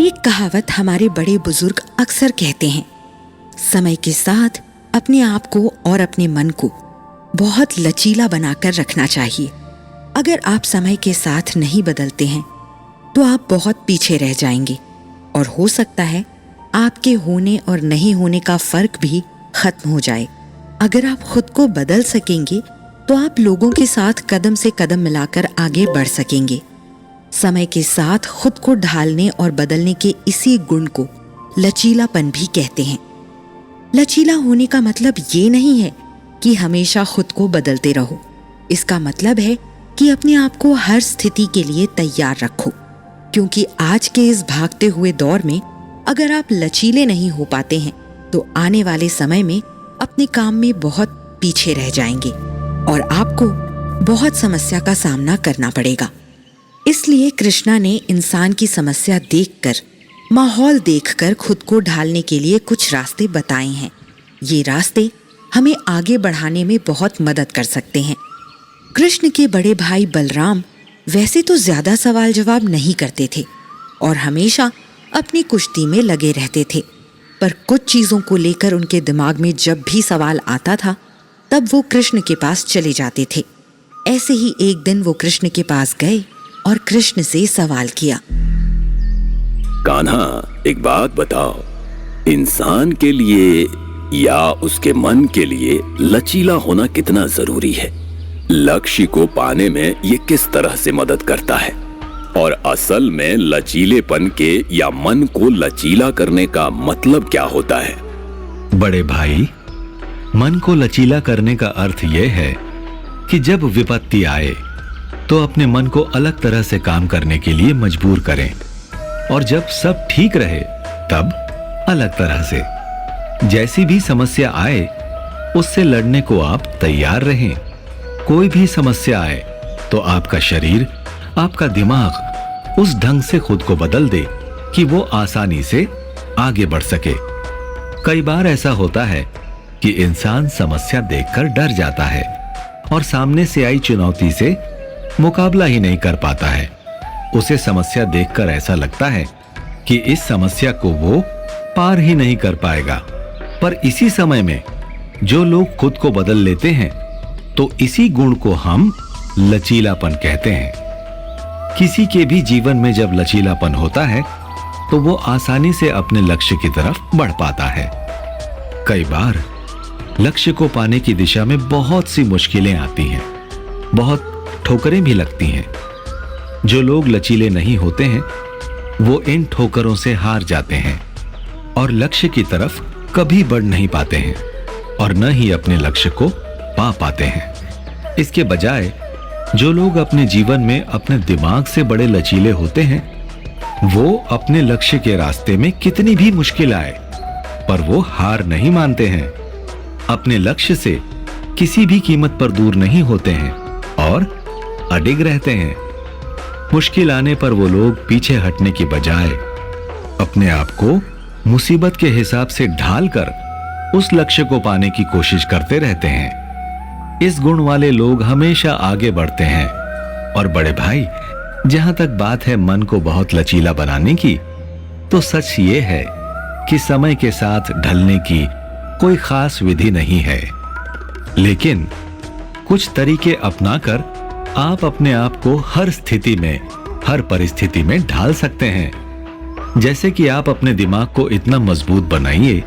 एक कहावत हमारे बड़े बुजुर्ग अक्सर कहते हैं, समय के साथ अपने आप को और अपने मन को बहुत लचीला बनाकर रखना चाहिए। अगर आप समय के साथ नहीं बदलते हैं तो आप बहुत पीछे रह जाएंगे और हो सकता है आपके होने और नहीं होने का फर्क भी खत्म हो जाए। अगर आप खुद को बदल सकेंगे तो आप लोगों के साथ कदम से कदम मिलाकर आगे बढ़ सकेंगे। समय के साथ खुद को ढालने और बदलने के इसी गुण को लचीलापन भी कहते हैं। लचीला होने का मतलब ये नहीं है कि हमेशा खुद को बदलते रहो। इसका मतलब है कि अपने आप को हर स्थिति के लिए तैयार रखो, क्योंकि आज के इस भागते हुए दौर में अगर आप लचीले नहीं हो पाते हैं तो आने वाले समय में अपने काम में बहुत पीछे रह जाएंगे और आपको बहुत समस्या का सामना करना पड़ेगा। इसलिए कृष्णा ने इंसान की समस्या देखकर, माहौल देखकर खुद को ढालने के लिए कुछ रास्ते बताए हैं। ये रास्ते हमें आगे बढ़ाने में बहुत मदद कर सकते हैं। कृष्ण के बड़े भाई बलराम वैसे तो ज्यादा सवाल जवाब नहीं करते थे और हमेशा अपनी कुश्ती में लगे रहते थे, पर कुछ चीजों को लेकर उनके दिमाग में जब भी सवाल आता था तब वो कृष्ण के पास चले जाते थे। ऐसे ही एक दिन वो कृष्ण के पास गए और कृष्ण से सवाल किया, कान्हा, एक बात बताओ, इंसान के लिए या उसके मन के लिए लचीला होना कितना जरूरी है? लक्ष्य को पाने में ये किस तरह से मदद करता है? और असल में लचीलेपन के या मन को लचीला करने का मतलब क्या होता है? बड़े भाई, मन को लचीला करने का अर्थ यह है कि जब विपत्ति आए तो अपने मन को अलग तरह से काम करने के लिए मजबूर करें और जब सब ठीक रहे तब अलग तरह से। जैसी भी समस्या आए उससे लड़ने को आप तैयार रहें। कोई भी समस्या आए तो आपका शरीर, आपका दिमाग उस ढंग से खुद को बदल दे कि वो आसानी से आगे बढ़ सके। कई बार ऐसा होता है कि इंसान समस्या देखकर डर जाता है और सामने से आई चुनौती से मुकाबला ही नहीं कर पाता है। उसे समस्या देखकर ऐसा लगता है कि इस समस्या को वो पार ही नहीं कर पाएगा। पर इसी समय में जो लोग खुद को बदल लेते हैं तो इसी गुण को हम लचीलापन कहते हैं। किसी के भी जीवन में जब लचीलापन होता है तो वो आसानी से अपने लक्ष्य की तरफ बढ़ पाता है। कई बार लक्ष्य को पाने की दिशा में बहुत सी मुश्किलें आती हैं, बहुत ठोकरें भी लगती हैं। जो लोग लचीले नहीं होते हैं वो इन ठोकरों से हार जाते हैं और लक्ष्य की तरफ कभी बढ़ नहीं पाते हैं और न ही अपने लक्ष्य को पा पाते हैं। इसके बजाय जो लोग अपने जीवन में अपने दिमाग से बड़े लचीले होते हैं वो अपने लक्ष्य के रास्ते में कितनी भी मुश्किल आए पर वो हार नहीं मानते हैं, अपने लक्ष्य से किसी भी कीमत पर दूर नहीं होते हैं और अडिग रहते हैं। मुश्किल आने पर वो लोग पीछे हटने की बजाय अपने आप को मुसीबत के हिसाब से ढालकर उस लक्ष्य को पाने की कोशिश करते रहते हैं। इस गुण वाले लोग हमेशा आगे बढ़ते हैं। और बड़े भाई, जहां तक बात है मन को बहुत लचीला बनाने की, तो सच ये है कि समय के साथ ढलने की कोई खास विधि नहीं है, लेकिन कुछ तरीके अपनाकर आप अपने आप को हर स्थिति में, हर परिस्थिति में ढाल सकते हैं। जैसे कि आप अपने दिमाग को इतना मजबूत बनाइए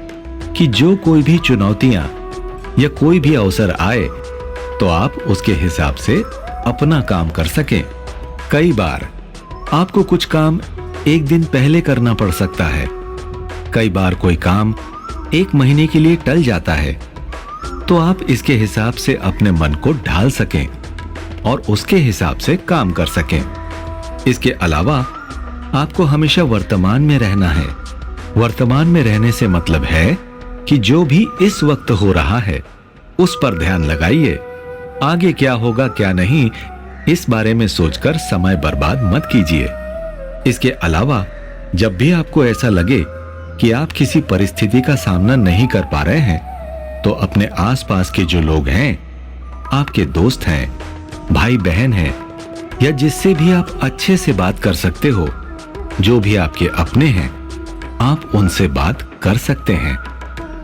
कि जो कोई भी चुनौतियां या कोई भी अवसर आए तो आप उसके हिसाब से अपना काम कर सकें। कई बार आपको कुछ काम एक दिन पहले करना पड़ सकता है, कई बार कोई काम एक महीने के लिए टल जाता है, तो आप इसके हिसाब से अपने मन को ढाल सकें और उसके हिसाब से काम कर सकें। इसके अलावा आपको हमेशा वर्तमान में रहना है। वर्तमान में रहने से मतलब है कि जो भी इस वक्त हो रहा है उस पर ध्यान लगाइए। आगे क्या होगा क्या नहीं इस बारे में सोचकर समय बर्बाद मत कीजिए। इसके अलावा जब भी आपको ऐसा लगे कि आप किसी परिस्थिति का सामना नहीं कर पा रहे हैं तो अपने आसपास के जो लोग हैं, आपके दोस्त हैं, भाई बहन हैं या जिससे भी आप अच्छे से बात कर सकते हो, जो भी आपके अपने हैं, आप उनसे बात कर सकते हैं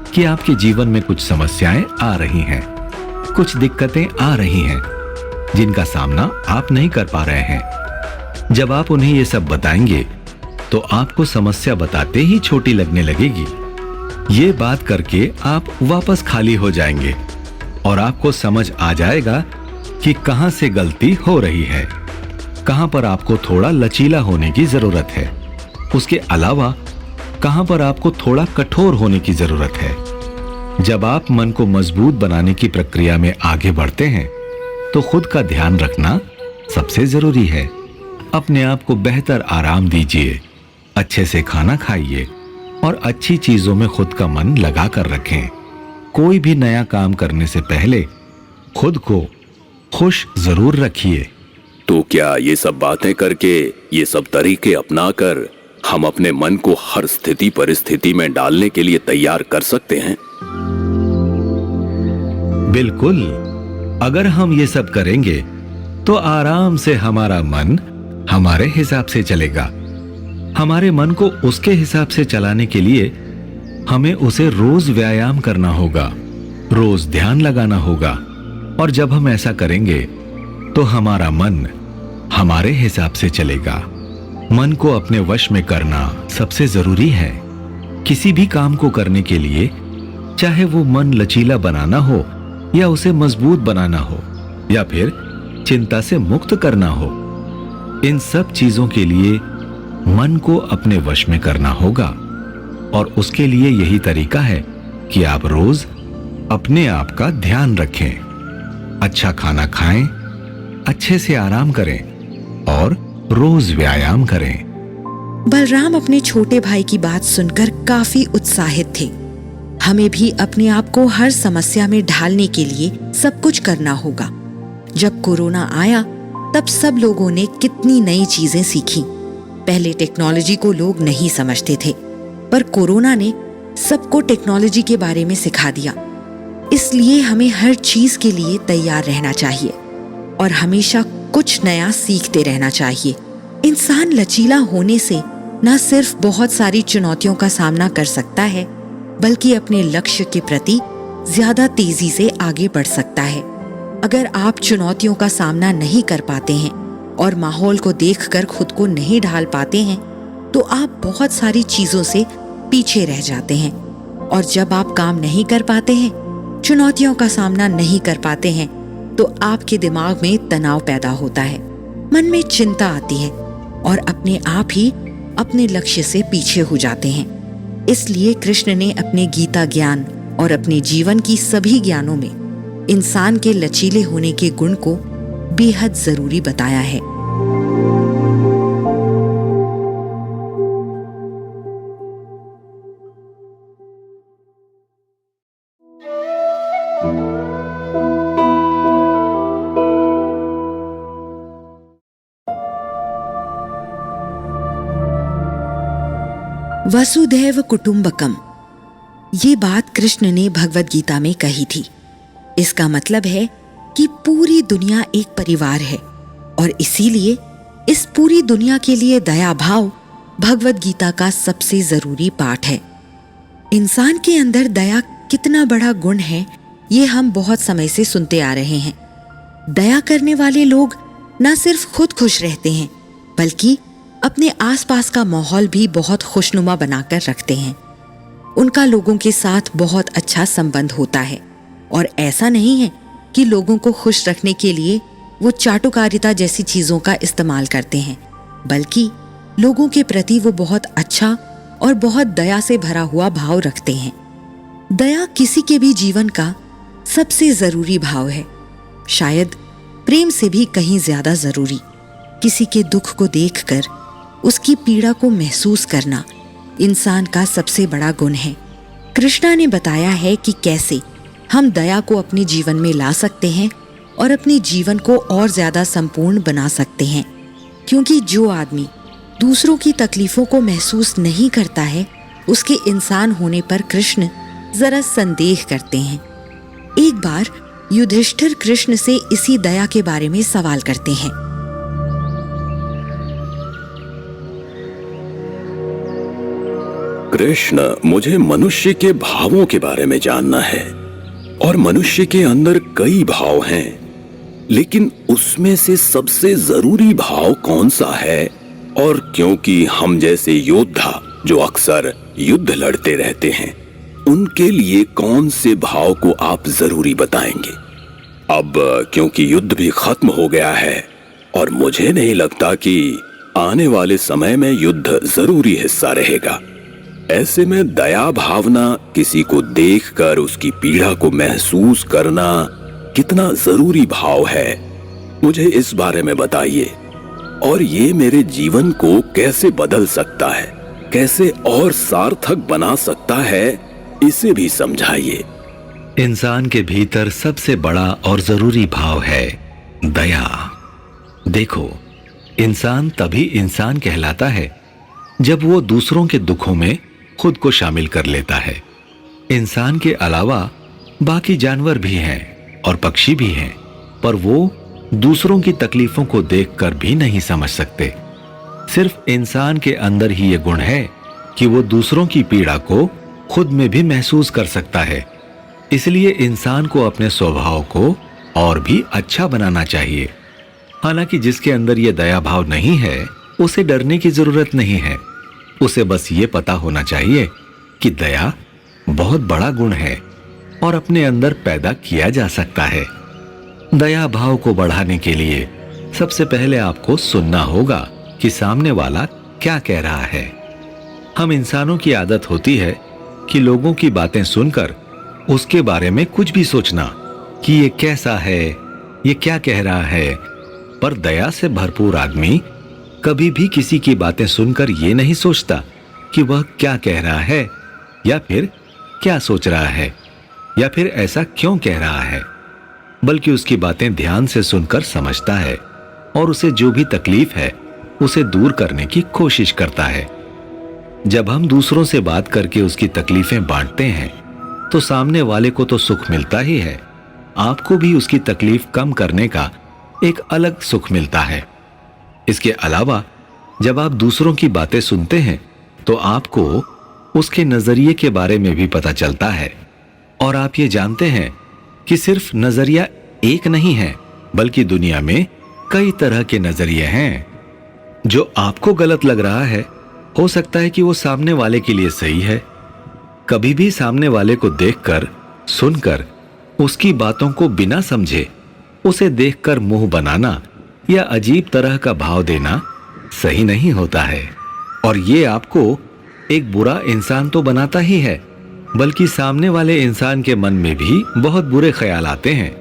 कि आपके जीवन में कुछ समस्याएं आ रही हैं, कुछ दिक्कतें आ रही हैं जिनका सामना आप नहीं कर पा रहे हैं। जब आप उन्हें ये सब बताएंगे तो आपको समस्या बताते ही छोटी लगने लगेगी। ये बात करके आप वापस खाली हो जाएंगे और आपको समझ आ जाएगा कि कहां से गलती हो रही है, कहां पर आपको थोड़ा लचीला होने की जरूरत है, उसके अलावा कहां पर आपको थोड़ा कठोर होने की जरूरत है। जब आप मन को मजबूत बनाने की प्रक्रिया में आगे बढ़ते हैं तो खुद का ध्यान रखना सबसे जरूरी है। अपने आप को बेहतर आराम दीजिए, अच्छे से खाना खाइए और अच्छी चीजों में खुद का मन लगा कर रखें। कोई भी नया काम करने से पहले खुद को खुश जरूर रखिए। तो क्या ये सब बातें करके, ये सब तरीके अपनाकर हम अपने मन को हर स्थिति परिस्थिति में डालने के लिए तैयार कर सकते हैं? बिल्कुल। अगर हम ये सब करेंगे तो आराम से हमारा मन हमारे हिसाब से चलेगा। हमारे मन को उसके हिसाब से चलाने के लिए हमें उसे रोज व्यायाम करना होगा, रोज ध्यान लगाना होगा। और जब हम ऐसा करेंगे तो हमारा मन हमारे हिसाब से चलेगा। मन को अपने वश में करना सबसे जरूरी है। किसी भी काम को करने के लिए, चाहे वो मन लचीला बनाना हो या उसे मजबूत बनाना हो या फिर चिंता से मुक्त करना हो, इन सब चीजों के लिए मन को अपने वश में करना होगा। और उसके लिए यही तरीका है कि आप रोज अपने आप का ध्यान रखें, अच्छा खाना खाएं, अच्छे से आराम करें और रोज व्यायाम करें। बलराम अपने छोटे भाई की बात सुनकर काफी उत्साहित थे। हमें भी अपने आप को हर समस्या में ढालने के लिए सब कुछ करना होगा। जब कोरोना आया तब सब लोगों ने कितनी नई चीजें सीखी। पहले टेक्नोलॉजी को लोग नहीं समझते थे, पर कोरोना ने सबको टेक्नोलॉजी के बारे में सिखा दिया। इसलिए हमें हर चीज के लिए तैयार रहना चाहिए और हमेशा कुछ नया सीखते रहना चाहिए। इंसान लचीला होने से न सिर्फ बहुत सारी चुनौतियों का सामना कर सकता है, बल्कि अपने लक्ष्य के प्रति ज्यादा तेजी से आगे बढ़ सकता है। अगर आप चुनौतियों का सामना नहीं कर पाते हैं और माहौल को देखकर खुद को नहीं ढाल पाते हैं, तो आप बहुत सारी चीजों से पीछे रह जाते हैं। और जब आप काम नहीं कर पाते हैं, चुनौतियों का सामना नहीं कर पाते हैं, तो आपके दिमाग में तनाव पैदा होता है, मन में चिंता आती है और अपने आप ही अपने लक्ष्य से पीछे हो जाते हैं। इसलिए कृष्ण ने अपने गीता ज्ञान और अपने जीवन की सभी ज्ञानों में इंसान के लचीले होने के गुण को बेहद जरूरी बताया है। वसुधैव कुटुंबकम, ये बात कृष्ण ने भगवद गीता में कही थी। इसका मतलब है कि पूरी दुनिया एक परिवार है और इसीलिए इस पूरी दुनिया के लिए दया भाव भगवद गीता का सबसे जरूरी पाठ है। इंसान के अंदर दया कितना बड़ा गुण है, ये हम बहुत समय से सुनते आ रहे हैं। दया करने वाले लोग न सिर्फ खुद खुश रहते हैं, बल्कि अपने आसपास का माहौल भी बहुत खुशनुमा बनाकर रखते हैं। उनका लोगों के साथ बहुत अच्छा संबंध होता है और ऐसा नहीं है कि लोगों को खुश रखने के लिए वो चाटुकारिता जैसी चीजों का इस्तेमाल करते हैं, बल्कि लोगों के प्रति वो बहुत अच्छा और बहुत दया से भरा हुआ भाव रखते हैं। दया किसी के भी जीवन का सबसे जरूरी भाव है, शायद प्रेम से भी कहीं ज्यादा जरूरी। किसी के दुख को देखकर उसकी पीड़ा को महसूस करना इंसान का सबसे बड़ा गुण है। कृष्णा ने बताया है कि कैसे हम दया को अपने जीवन में ला सकते हैं और अपने जीवन को और ज्यादा संपूर्ण बना सकते हैं, क्योंकि जो आदमी दूसरों की तकलीफों को महसूस नहीं करता है, उसके इंसान होने पर कृष्ण जरा संदेह करते हैं। एक बार युधिष्ठिर कृष्ण से इसी दया के बारे में सवाल करते हैं। कृष्ण, मुझे मनुष्य के भावों के बारे में जानना है। और मनुष्य के अंदर कई भाव हैं, लेकिन उसमें से सबसे जरूरी भाव कौन सा है? और क्योंकि हम जैसे योद्धा जो अक्सर युद्ध लड़ते रहते हैं, उनके लिए कौन से भाव को आप जरूरी बताएंगे? अब क्योंकि युद्ध भी खत्म हो गया है और मुझे नहीं लगता कि आने वाले समय में युद्ध जरूरी हिस्सा रहेगा, ऐसे में दया भावना, किसी को देखकर उसकी पीड़ा को महसूस करना कितना जरूरी भाव है, मुझे इस बारे में बताइए। और ये मेरे जीवन को कैसे बदल सकता है, कैसे और सार्थक बना सकता है, इसे भी समझाइए। इंसान के भीतर सबसे बड़ा और जरूरी भाव है दया। देखो, इंसान तभी इंसान कहलाता है जब वो दूसरों के दुखों में खुद को शामिल कर लेता है। इंसान के अलावा बाकी जानवर भी हैं और पक्षी भी हैं, पर वो दूसरों की तकलीफों को देखकर भी नहीं समझ सकते। सिर्फ इंसान के अंदर ही ये गुण है कि वो दूसरों की पीड़ा को खुद में भी महसूस कर सकता है। इसलिए इंसान को अपने स्वभाव को और भी अच्छा बनाना चाहिए। हालांकि जिसके अंदर ये दया भाव नहीं है, उसे डरने की जरूरत नहीं है। उसे बस ये पता होना चाहिए कि दया बहुत बड़ा गुण है और अपने अंदर पैदा किया जा सकता है। दया भाव को बढ़ाने के लिए सबसे पहले आपको सुनना होगा कि सामने वाला क्या कह रहा है। हम इंसानों की आदत होती है कि लोगों की बातें सुनकर उसके बारे में कुछ भी सोचना कि ये कैसा है, ये क्या कह रहा है। पर दया से भरपूर आदमी कभी भी किसी की बातें सुनकर ये नहीं सोचता कि वह क्या कह रहा है, या फिर क्या सोच रहा है, या फिर ऐसा क्यों कह रहा है, बल्कि उसकी बातें ध्यान से सुनकर समझता है और उसे जो भी तकलीफ है उसे दूर करने की कोशिश करता है। जब हम दूसरों से बात करके उसकी तकलीफें बांटते हैं तो सामने वाले को तो सुख मिलता ही है, आपको भी उसकी तकलीफ कम करने का एक अलग सुख मिलता है। इसके अलावा जब आप दूसरों की बातें सुनते हैं तो आपको उसके नजरिए के बारे में भी पता चलता है, और आप ये जानते हैं कि सिर्फ नजरिया एक नहीं है, बल्कि दुनिया में कई तरह के नजरिए हैं। जो आपको गलत लग रहा है, हो सकता है कि वो सामने वाले के लिए सही है। कभी भी सामने वाले को देखकर, सुनकर, उसकी बातों को बिना समझे उसे देखकर मुंह बनाना या अजीब तरह का भाव देना सही नहीं होता है। और ये आपको एक बुरा इंसान तो बनाता ही है, बल्कि सामने वाले इंसान के मन में भी बहुत बुरे ख्याल आते हैं।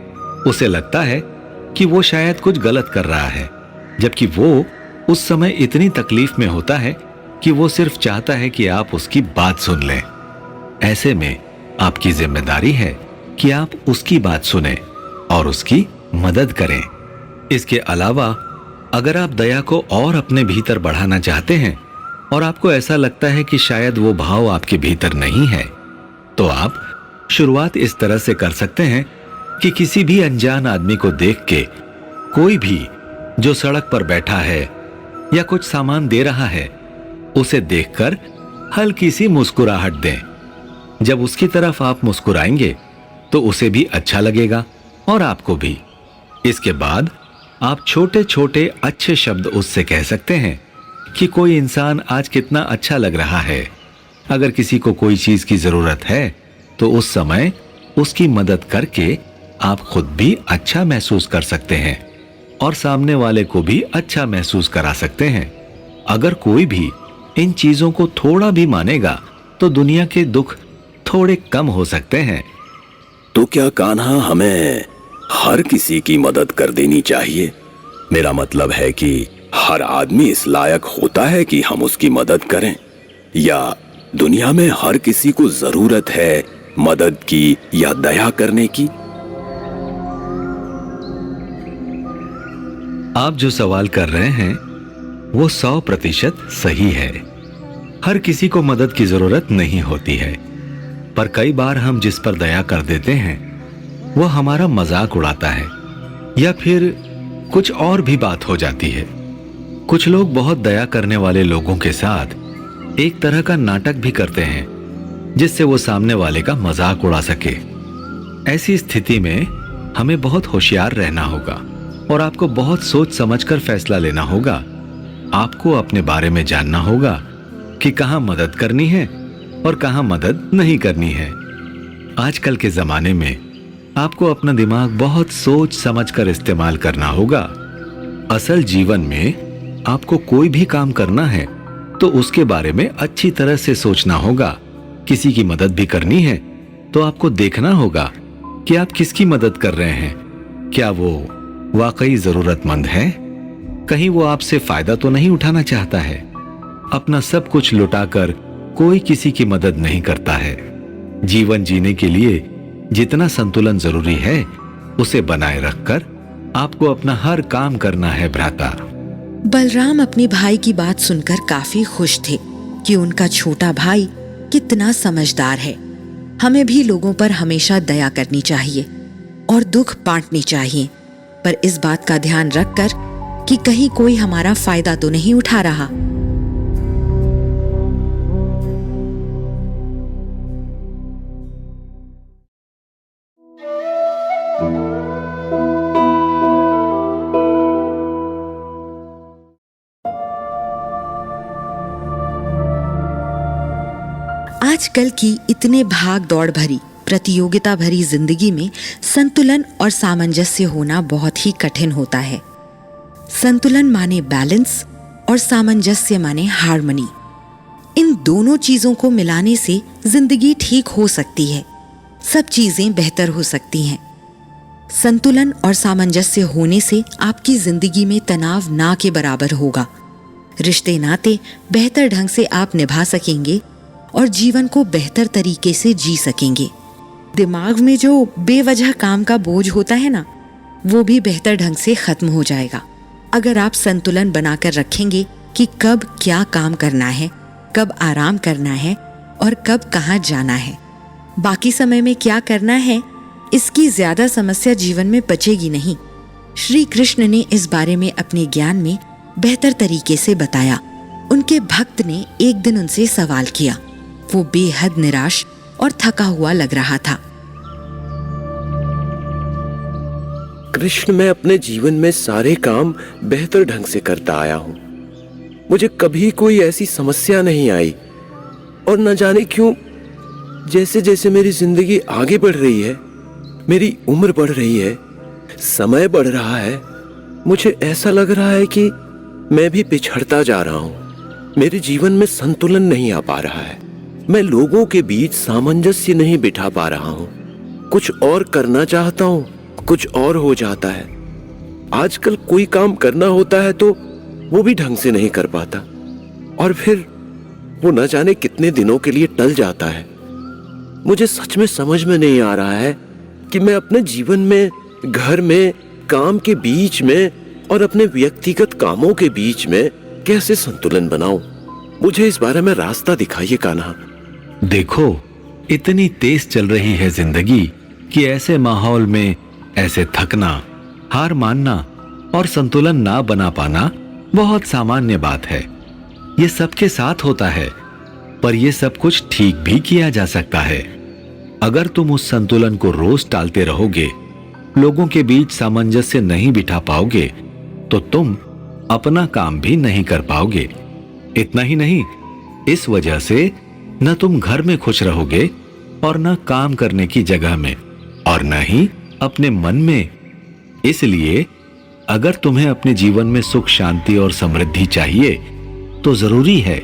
उसे लगता है कि वो शायद कुछ गलत कर रहा है, जबकि वो उस समय इतनी तकलीफ में होता है कि वो सिर्फ चाहता है कि आप उसकी बात सुन लें। ऐसे में आपकी जिम्मेदारी है कि आप उसकी बात सुनें और उसकी मदद करें। इसके अलावा अगर आप दया को और अपने भीतर बढ़ाना चाहते हैं और आपको ऐसा लगता है कि शायद वो भाव आपके भीतर नहीं है, तो आप शुरुआत इस तरह से कर सकते हैं कि किसी भी अनजान आदमी को देख के, कोई भी जो सड़क पर बैठा है या कुछ सामान दे रहा है, उसे देखकर हल्की सी मुस्कुराहट दें। जब उसकी तरफ आप मुस्कुराएंगे तो उसे भी अच्छा लगेगा और आपको भी। इसके बाद आप छोटे छोटे अच्छे शब्द उससे कह सकते हैं कि कोई इंसान आज कितना अच्छा लग रहा है। अगर किसी को कोई चीज की जरूरत है तो उस समय उसकी मदद करके आप खुद भी अच्छा महसूस कर सकते हैं और सामने वाले को भी अच्छा महसूस करा सकते हैं। अगर कोई भी इन चीजों को थोड़ा भी मानेगा तो दुनिया के दुख थोड़े कम हो सकते हैं। तो क्या कान्हा हमें हर किसी की मदद कर देनी चाहिए? मेरा मतलब है कि हर आदमी इस लायक होता है कि हम उसकी मदद करें, या दुनिया में हर किसी को जरूरत है मदद की या दया करने की? आप जो सवाल कर रहे हैं वो 100% सही है। हर किसी को मदद की जरूरत नहीं होती है, पर कई बार हम जिस पर दया कर देते हैं वो हमारा मजाक उड़ाता है या फिर कुछ और भी बात हो जाती है। कुछ लोग बहुत दया करने वाले लोगों के साथ एक तरह का नाटक भी करते हैं जिससे वो सामने वाले का मजाक उड़ा सके। ऐसी स्थिति में हमें बहुत होशियार रहना होगा और आपको बहुत सोच समझकर फैसला लेना होगा। आपको अपने बारे में जानना होगा कि कहां मदद करनी है और कहां मदद नहीं करनी है। आजकल के जमाने में आपको अपना दिमाग बहुत सोच समझकर इस्तेमाल करना होगा। असल जीवन में आपको कोई भी काम करना है तो उसके बारे में अच्छी तरह से सोचना होगा। किसी की मदद भी करनी है तो आपको देखना होगा कि आप किसकी मदद कर रहे हैं। क्या वो वाकई जरूरतमंद है? कहीं वो आपसे फायदा तो नहीं उठाना चाहता है? अपना सब कुछ लुटाकर कोई किसी की मदद नहीं करता है। जीवन जीने के लिए जितना संतुलन जरूरी है उसे बनाए रखकर आपको अपना हर काम करना है भ्राता। बलराम अपने भाई की बात सुनकर काफी खुश थे कि उनका छोटा भाई कितना समझदार है। हमें भी लोगों पर हमेशा दया करनी चाहिए और दुख बांटनी चाहिए, पर इस बात का ध्यान रखकर कि कहीं कोई हमारा फायदा तो नहीं उठा रहा। आजकल की इतने भाग दौड़ भरी प्रतियोगिता भरी जिंदगी में संतुलन और सामंजस्य होना बहुत ही कठिन होता है। संतुलन माने बैलेंस और सामंजस्य माने हार्मनी। इन दोनों चीजों को मिलाने से जिंदगी ठीक हो सकती है, सब चीजें बेहतर हो सकती हैं। संतुलन और सामंजस्य होने से आपकी जिंदगी में तनाव ना के बराबर होगा। रिश्ते नाते बेहतर ढंग से आप निभा सकेंगे और जीवन को बेहतर तरीके से जी सकेंगे। दिमाग में जो बेवजह काम का बोझ होता है ना, वो भी बेहतर ढंग से खत्म हो जाएगा अगर आप संतुलन बनाकर रखेंगे कि कब क्या काम करना है, कब आराम करना है और कब कहाँ जाना है। बाकी समय में क्या करना है, इसकी ज्यादा समस्या जीवन में बचेगी नहीं। श्री कृष्ण ने इस बारे में अपने ज्ञान में बेहतर तरीके से बताया। उनके भक्त ने एक दिन उनसे सवाल किया। वो बेहद निराश और थका हुआ लग रहा था। कृष्ण, मैं अपने जीवन में सारे काम बेहतर ढंग से करता आया हूं। मुझे कभी कोई ऐसी समस्या नहीं आई और न जाने क्यों जैसे जैसे मेरी जिंदगी आगे बढ़ रही है, मेरी उम्र बढ़ रही है, समय बढ़ रहा है, मुझे ऐसा लग रहा है कि मैं भी पिछड़ता जा रहा हूं। मेरे जीवन में संतुलन नहीं आ पा रहा है। मैं लोगों के बीच सामंजस्य नहीं बिठा पा रहा हूं। कुछ और करना चाहता हूं, कुछ और हो जाता है। आजकल कोई काम करना होता है तो वो भी ढंग से नहीं कर पाता और फिर वो न जाने कितने दिनों के लिए टल जाता है। मुझे सच में समझ में नहीं आ रहा है कि मैं अपने जीवन में, घर में, काम के बीच में और अपने व्यक्तिगत कामों के बीच में कैसे संतुलन बनाऊं। मुझे इस बारे में रास्ता दिखाइए कान्हा। देखो, इतनी तेज चल रही है जिंदगी कि ऐसे माहौल में ऐसे थकना, हार मानना और संतुलन ना बना पाना बहुत सामान्य बात है। ये सबके साथ होता है, पर यह सब कुछ ठीक भी किया जा सकता है। अगर तुम उस संतुलन को रोज टालते रहोगे, लोगों के बीच सामंजस्य नहीं बिठा पाओगे, तो तुम अपना काम भी नहीं कर पाओगे। इतना ही नहीं, इस वजह से न तुम घर में खुश रहोगे और न काम करने की जगह में और न ही अपने मन में। इसलिए अगर तुम्हें अपने जीवन में सुख, शांति और समृद्धि चाहिए तो जरूरी है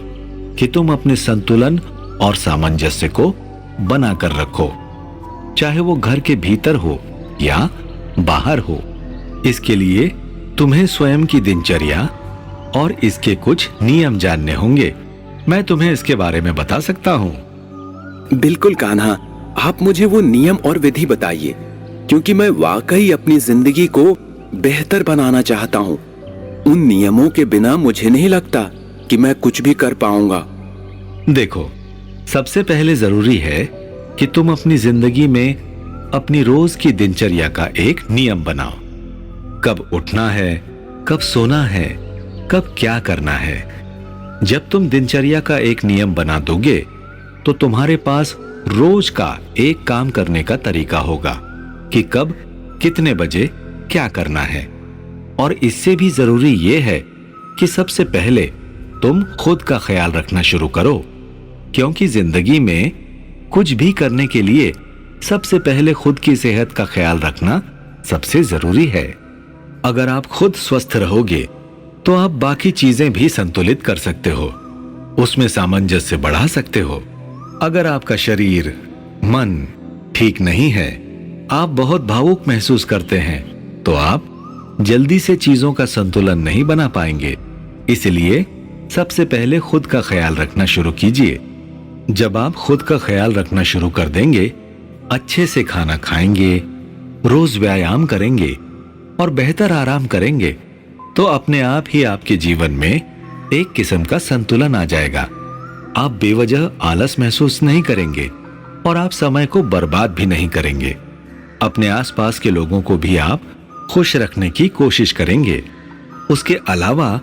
कि तुम अपने संतुलन और सामंजस्य को बना कर रखो, चाहे वो घर के भीतर हो या बाहर हो। इसके लिए तुम्हें स्वयं की दिनचर्या और इसके कुछ नियम जानने होंगे। मैं तुम्हें इसके बारे में बता सकता हूँ। बिल्कुल कान्हा, आप मुझे वो नियम और विधि बताइए, क्योंकि मैं वाकई अपनी जिंदगी को बेहतर बनाना चाहता हूँ। उन नियमों के बिना मुझे नहीं लगता कि मैं कुछ भी कर पाऊंगा। देखो, सबसे पहले जरूरी है कि तुम अपनी जिंदगी में अपनी रोज की दिनचर्या का एक नियम बनाओ। कब उठना है, कब सोना है, कब क्या करना है। जब तुम दिनचर्या का एक नियम बना दोगे तो तुम्हारे पास रोज का एक काम करने का तरीका होगा कि कब कितने बजे क्या करना है। और इससे भी जरूरी यह है कि सबसे पहले तुम खुद का ख्याल रखना शुरू करो, क्योंकि जिंदगी में कुछ भी करने के लिए सबसे पहले खुद की सेहत का ख्याल रखना सबसे जरूरी है। अगर आप खुद स्वस्थ रहोगे तो आप बाकी चीजें भी संतुलित कर सकते हो, उसमें सामंजस्य बढ़ा सकते हो। अगर आपका शरीर मन ठीक नहीं है, आप बहुत भावुक महसूस करते हैं, तो आप जल्दी से चीजों का संतुलन नहीं बना पाएंगे। इसलिए सबसे पहले खुद का ख्याल रखना शुरू कीजिए। जब आप खुद का ख्याल रखना शुरू कर देंगे, अच्छे से खाना खाएंगे, रोज व्यायाम करेंगे और बेहतर आराम करेंगे, तो अपने आप ही आपके जीवन में एक किस्म का संतुलन आ जाएगा। आप बेवजह आलस महसूस नहीं करेंगे और आप समय को बर्बाद भी नहीं करेंगे। अपने आसपास के लोगों को भी आप खुश रखने की कोशिश करेंगे। उसके अलावा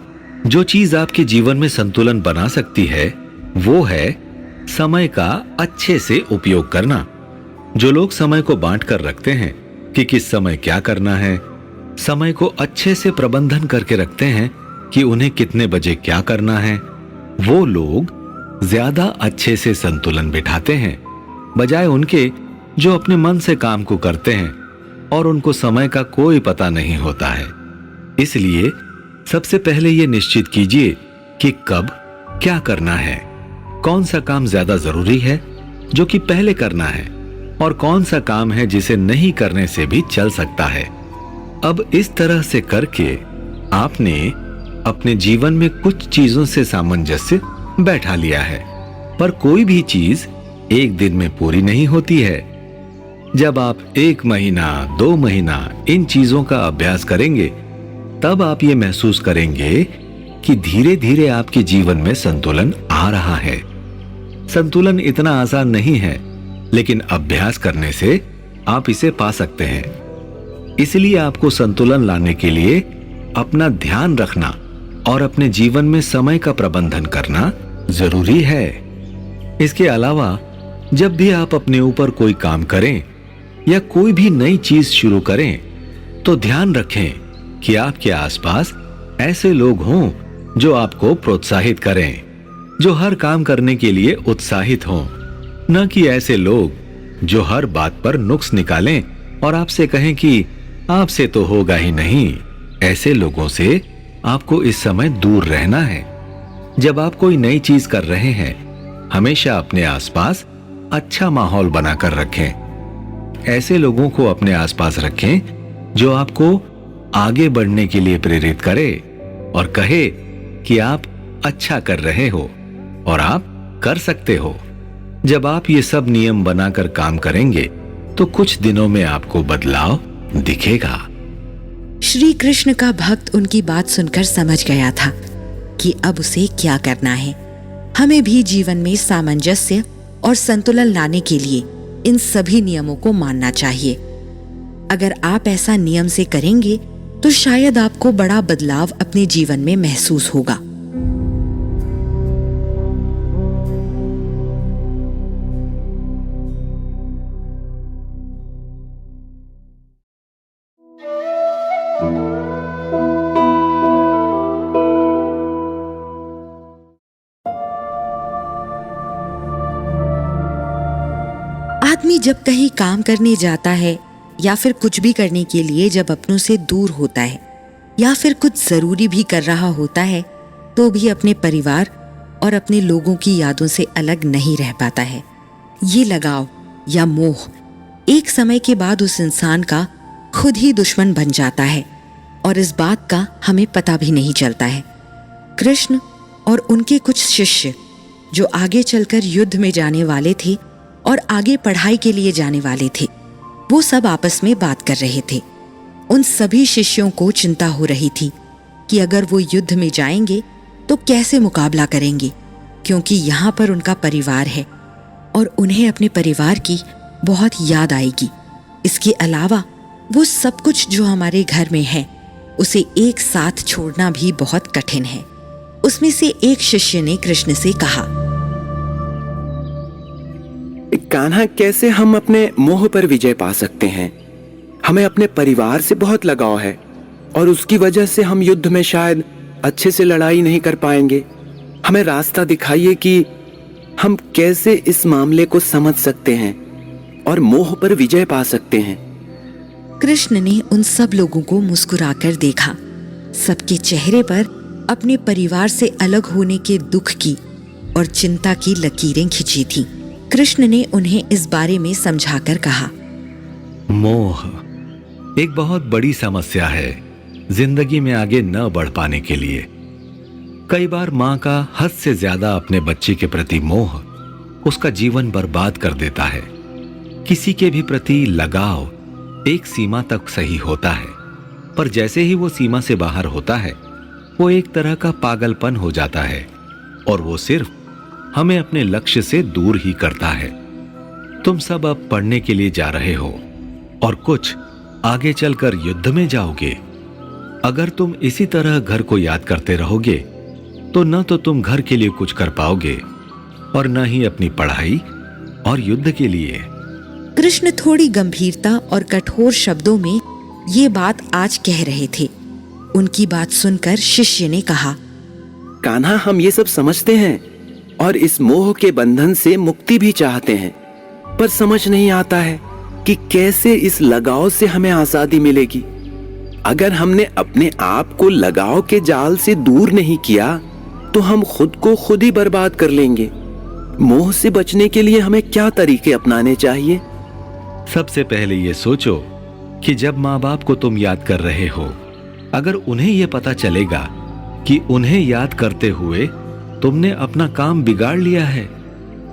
जो चीज आपके जीवन में संतुलन बना सकती है वो है समय का अच्छे से उपयोग करना। जो लोग समय को बांट कर रखते हैं कि किस समय क्या करना है, समय को अच्छे से प्रबंधन करके रखते हैं कि उन्हें कितने बजे क्या करना है, वो लोग ज्यादा अच्छे से संतुलन बिठाते हैं, बजाय उनके जो अपने मन से काम को करते हैं और उनको समय का कोई पता नहीं होता है। इसलिए सबसे पहले ये निश्चित कीजिए कि कब क्या करना है, कौन सा काम ज्यादा जरूरी है जो कि पहले करना है, और कौन सा काम है जिसे नहीं करने से भी चल सकता है। अब इस तरह से करके आपने अपने जीवन में कुछ चीजों से सामंजस्य बैठा लिया है। पर कोई भी चीज एक दिन में पूरी नहीं होती है। जब आप 1 महीना 2 महीना इन चीजों का अभ्यास करेंगे, तब आप ये महसूस करेंगे कि धीरे धीरे आपके जीवन में संतुलन आ रहा है। संतुलन इतना आसान नहीं है, लेकिन अभ्यास करने से आप इसे पा सकते हैं। इसलिए आपको संतुलन लाने के लिए अपना ध्यान रखना और अपने जीवन में समय का प्रबंधन करना जरूरी है। इसके अलावा जब भी आप अपने ऊपर कोई काम करें या कोई भी नई चीज शुरू करें, तो ध्यान रखें कि आपके आसपास ऐसे लोग हों जो आपको प्रोत्साहित करें, जो हर काम करने के लिए उत्साहित हों, न कि ऐसे लोग जो हर बात पर नुक्स निकालें और आपसे कहें कि आपसे तो होगा ही नहीं। ऐसे लोगों से आपको इस समय दूर रहना है। जब आप कोई नई चीज कर रहे हैं, हमेशा अपने आसपास अच्छा माहौल बनाकर रखें। ऐसे लोगों को अपने आसपास रखें जो आपको आगे बढ़ने के लिए प्रेरित करे और कहे कि आप अच्छा कर रहे हो और आप कर सकते हो। जब आप ये सब नियम बनाकर काम करेंगे, तो कुछ दिनों में आपको बदलाव दिखेगा। श्री कृष्ण का भक्त उनकी बात सुनकर समझ गया था कि अब उसे क्या करना है। हमें भी जीवन में सामंजस्य और संतुलन लाने के लिए इन सभी नियमों को मानना चाहिए। अगर आप ऐसा नियम से करेंगे तो शायद आपको बड़ा बदलाव अपने जीवन में महसूस होगा। आदमी जब कहीं काम करने जाता है या फिर कुछ भी करने के लिए जब अपनों से दूर होता है या फिर कुछ जरूरी भी कर रहा होता है, तो भी अपने परिवार और अपने लोगों की यादों से अलग नहीं रह पाता है। ये लगाव या मोह एक समय के बाद उस इंसान का खुद ही दुश्मन बन जाता है और इस बात का हमें पता भी नहीं चलता है। कृष्ण और उनके कुछ शिष्य जो आगे चलकर युद्ध में जाने वाले थे और आगे पढ़ाई के लिए जाने वाले थे, वो सब आपस में बात कर रहे थे। उन सभी शिष्यों को चिंता हो रही थी कि अगर वो युद्ध में जाएंगे तो कैसे मुकाबला करेंगे, क्योंकि यहाँ पर उनका परिवार है और उन्हें अपने परिवार की बहुत याद आएगी। इसके अलावा वो सब कुछ जो हमारे घर में है, उसे एक साथ छोड़ना भी बहुत कठिन है। उसमें से एक शिष्य ने कृष्ण से कहा, कान्हा, कैसे हम अपने मोह पर विजय पा सकते हैं? हमें अपने परिवार से बहुत लगाव है और उसकी वजह से हम युद्ध में शायद अच्छे से लड़ाई नहीं कर पाएंगे। हमें रास्ता दिखाइए कि हम कैसे इस मामले को समझ सकते हैं और मोह पर विजय पा सकते हैं। कृष्ण ने उन सब लोगों को मुस्कुराकर देखा। सबके चेहरे पर अपने परिवार से अलग होने के दुख की और चिंता की लकीरें खिंची थीं। कृष्ण ने उन्हें इस बारे में समझाकर कहा, मोह एक बहुत बड़ी समस्या है जिंदगी में आगे न बढ़ पाने के लिए। कई बार मां का हद से ज्यादा अपने बच्चे के प्रति मोह उसका जीवन बर्बाद कर देता है। किसी के भी प्रति लगाव एक सीमा तक सही होता है, पर जैसे ही वो सीमा से बाहर होता है वो एक तरह का पागलपन हो जाता है और वो सिर्फ हमें अपने लक्ष्य से दूर ही करता है। तुम सब अब पढ़ने के लिए जा रहे हो और कुछ आगे चलकर युद्ध में जाओगे। अगर तुम इसी तरह घर को याद करते रहोगे तो न तो तुम घर के लिए कुछ कर पाओगे और न ही अपनी पढ़ाई और युद्ध के लिए। कृष्ण थोड़ी गंभीरता और कठोर शब्दों में ये बात आज कह रहे थे। उनकी बात सुनकर शिष्य ने कहा, कान्हा, हम ये सब समझते हैं और इस मोह के बंधन से मुक्ति भी चाहते हैं, पर समझ नहीं आता है कि कैसे इस लगाव से हमें आजादी मिलेगी। अगर हमने अपने आप को लगाव के जाल से दूर नहीं किया तो हम खुद को खुद ही बर्बाद कर लेंगे। मोह से बचने के लिए हमें क्या तरीके अपनाने चाहिए? सबसे पहले ये सोचो कि जब माँ बाप को तुम याद कर रहे हो, अगर उन्हें यह पता चलेगा कि उन्हें याद करते हुए तुमने अपना काम बिगाड़ लिया है,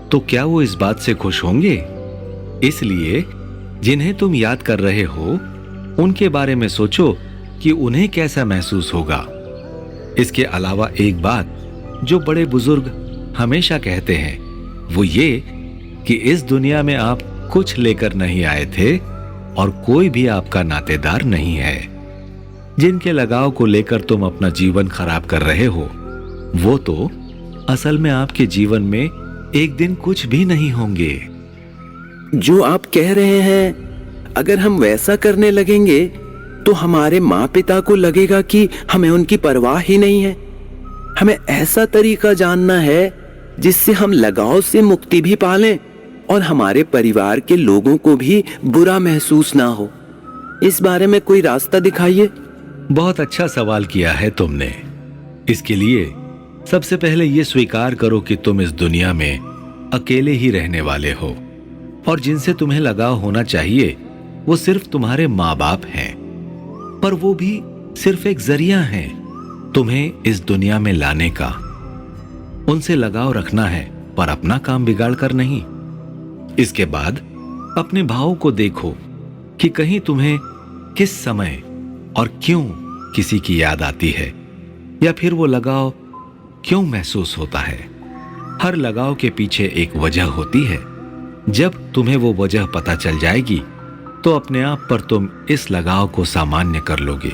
तो क्या वो इस बात से खुश होंगे? इसलिए जिन्हें तुम याद कर रहे हो उनके बारे में सोचो कि उन्हें कैसा महसूस होगा। इसके अलावा एक बात जो बड़े बुजुर्ग हमेशा कहते हैं वो ये कि इस दुनिया में आप कुछ लेकर नहीं आए थे और कोई भी आपका नातेदार नहीं है। जिनके लगाव को लेकर तुम अपना जीवन खराब कर रहे हो वो तो असल में आपके जीवन में एक दिन कुछ भी नहीं होंगे। जो आप कह रहे हैं, अगर हम वैसा करने लगेंगे तो हमारे माँ पिता को लगेगा कि हमें उनकी परवाह ही नहीं है। हमें ऐसा तरीका जानना है जिससे हम लगाव से मुक्ति भी पालें और हमारे परिवार के लोगों को भी बुरा महसूस ना हो। इस बारे में कोई रास्ता दिखाइए। बहुत अच्छा सवाल किया है तुमने। इसके लिए सबसे पहले ये स्वीकार करो कि तुम इस दुनिया में अकेले ही रहने वाले हो और जिनसे तुम्हें लगाव होना चाहिए वो सिर्फ तुम्हारे माँ बाप हैं, पर वो भी सिर्फ एक जरिया हैं तुम्हें इस दुनिया में लाने का। उनसे लगाव रखना है पर अपना काम बिगाड़ कर नहीं। इसके बाद अपने भावों को देखो कि कहीं तुम्हें किस समय और क्यों किसी की याद आती है या फिर वो लगाव क्यों महसूस होता है। हर लगाव के पीछे एक वजह होती है। जब तुम्हें वो वजह पता चल जाएगी तो अपने आप पर तुम इस लगाव को सामान्य कर लोगे।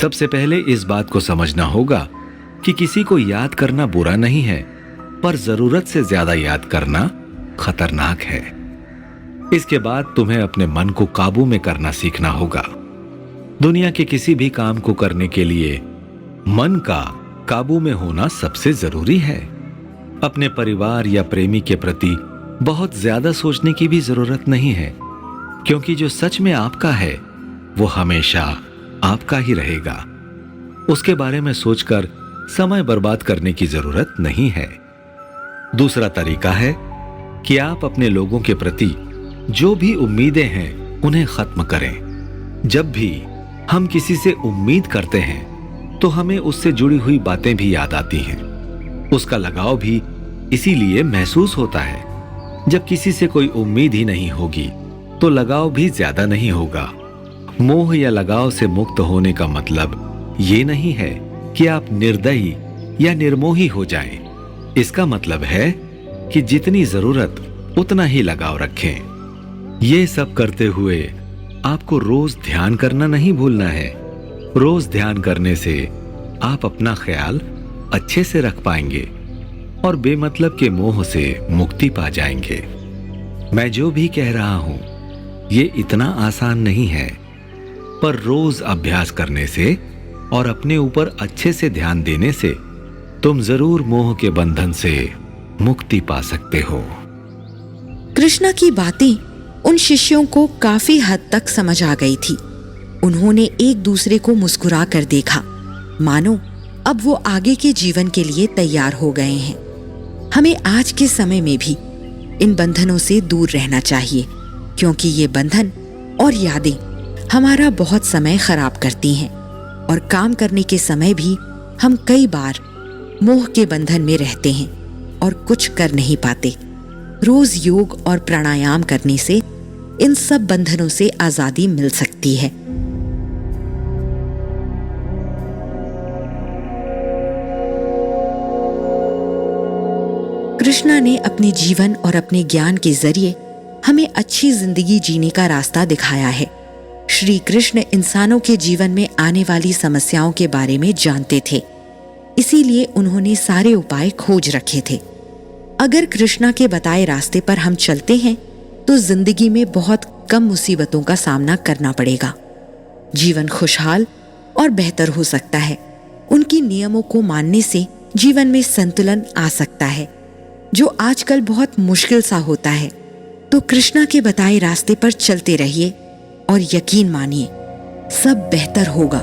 सबसे पहले इस बात को समझना होगा कि किसी को याद करना बुरा नहीं है, पर जरूरत से ज्यादा याद करना खतरनाक है। इसके बाद तुम्हें अपने मन को काबू में करना सीखना होगा। दुनिया के किसी भी काम को करने के लिए मन का काबू में होना सबसे जरूरी है। अपने परिवार या प्रेमी के प्रति बहुत ज्यादा सोचने की भी जरूरत नहीं है, क्योंकि जो सच में आपका है वो हमेशा आपका ही रहेगा। उसके बारे में सोचकर समय बर्बाद करने की जरूरत नहीं है। दूसरा तरीका है कि आप अपने लोगों के प्रति जो भी उम्मीदें हैं उन्हें खत्म करें। जब भी हम किसी से उम्मीद करते हैं तो हमें उससे जुड़ी हुई बातें भी याद आती हैं। उसका लगाव भी इसीलिए महसूस होता है। जब किसी से कोई उम्मीद ही नहीं होगी तो लगाव भी ज्यादा नहीं होगा। मोह या लगाव से मुक्त होने का मतलब ये नहीं है कि आप निर्दयी या निर्मोही हो जाएं। इसका मतलब है कि जितनी जरूरत उतना ही लगाव रखें। ये सब करते हुए आपको रोज ध्यान करना नहीं भूलना है। रोज ध्यान करने से आप अपना ख्याल अच्छे से रख पाएंगे और बेमतलब के मोह से मुक्ति पा जाएंगे। मैं जो भी कह रहा हूं ये इतना आसान नहीं है, पर रोज अभ्यास करने से और अपने ऊपर अच्छे से ध्यान देने से तुम जरूर मोह के बंधन से मुक्ति पा सकते हो। कृष्णा की बातें उन शिष्यों को काफी हद तक समझ आ गई थी। उन्होंने एक दूसरे को मुस्कुरा कर देखा, मानो अब वो आगे के जीवन के लिए तैयार हो गए हैं। हमें आज के समय में भी इन बंधनों से दूर रहना चाहिए, क्योंकि ये बंधन और यादें हमारा बहुत समय खराब करती हैं और काम करने के समय भी हम कई बार मोह के बंधन में रहते हैं और कुछ कर नहीं पाते। रोज योग और प्राणायाम करने से इन सब बंधनों से आजादी मिल सकती है। कृष्णा ने अपने जीवन और अपने ज्ञान के जरिए हमें अच्छी जिंदगी जीने का रास्ता दिखाया है। श्री कृष्ण इंसानों के जीवन में आने वाली समस्याओं के बारे में जानते थे, इसीलिए उन्होंने सारे उपाय खोज रखे थे। अगर कृष्णा के बताए रास्ते पर हम चलते हैं तो जिंदगी में बहुत कम मुसीबतों का सामना करना पड़ेगा। जीवन खुशहाल और बेहतर हो सकता है। उनकी नियमों को मानने से जीवन में संतुलन आ सकता है, जो आजकल बहुत मुश्किल सा होता है। तो कृष्णा के बताए रास्ते पर चलते रहिए और यकीन मानिए, सब बेहतर होगा।